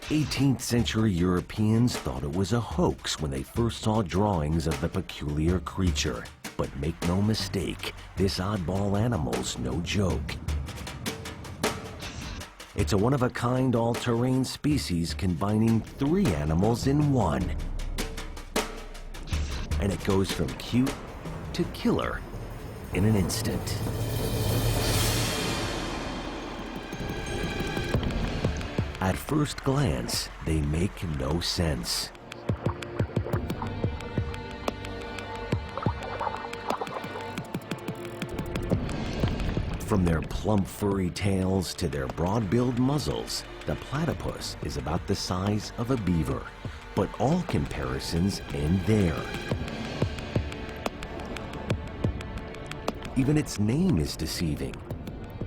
18th century Europeans thought it was a hoax when they first saw drawings of the peculiar creature. But make no mistake, this oddball animal's no joke. It's a one-of-a-kind all-terrain species combining 3 animals in one. And it goes from cute to killer in an instant. At first glance, they make no sense. From their plump furry tails to their broad-billed muzzles, the platypus is about the size of a beaver. But all comparisons end there. Even its name is deceiving.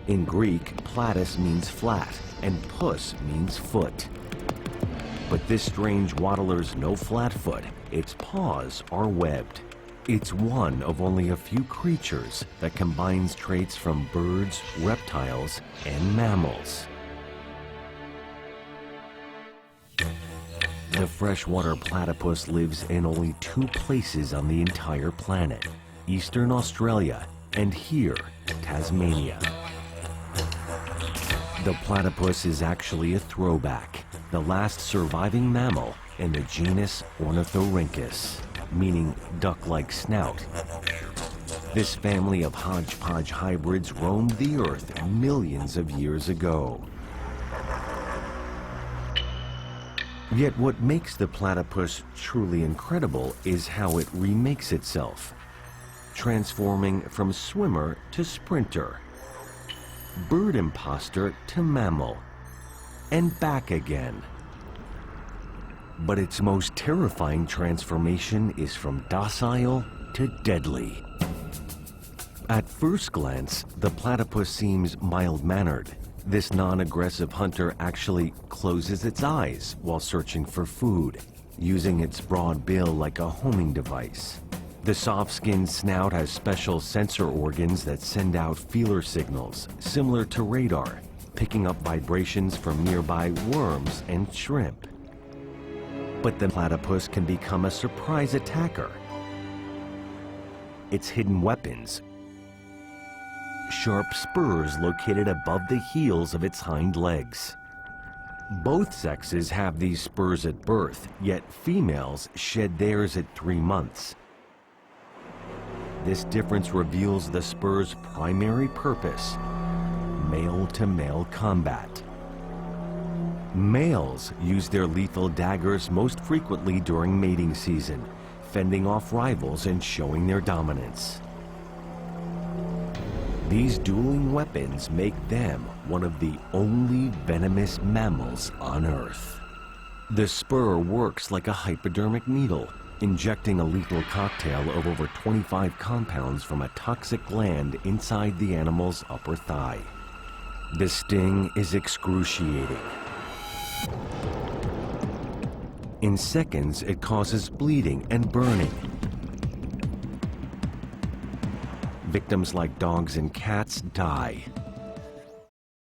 In Greek, platus means flat, and pus means foot. But this strange waddler's no flat foot. Its paws are webbed. It's one of only a few creatures that combines traits from birds, reptiles, and mammals. The freshwater platypus lives in only 2 places on the entire planet: Eastern Australia and here, Tasmania. The platypus is actually a throwback, the last surviving mammal in the genus Ornithorhynchus, meaning duck-like snout. This family of hodgepodge hybrids roamed the earth millions of years ago. Yet what makes the platypus truly incredible is how it remakes itself, transforming from swimmer to sprinter, bird imposter to mammal, and back again. But its most terrifying transformation is from docile to deadly. At first glance, the platypus seems mild-mannered. This non-aggressive hunter actually closes its eyes while searching for food, using its broad bill like a homing device. The soft-skinned snout has special sensor organs that send out feeler signals, similar to radar, picking up vibrations from nearby worms and shrimp. But the platypus can become a surprise attacker. Its hidden weapons: sharp spurs located above the heels of its hind legs. Both sexes have these spurs at birth, yet females shed theirs at 3 months. This difference reveals the spur's primary purpose: male-to-male combat. Males use their lethal daggers most frequently during mating season, fending off rivals and showing their dominance. These dueling weapons make them one of the only venomous mammals on Earth. The spur works like a hypodermic needle, injecting a lethal cocktail of over 25 compounds from a toxic gland inside the animal's upper thigh. The sting is excruciating. In seconds, it causes bleeding and burning. Victims like dogs and cats die.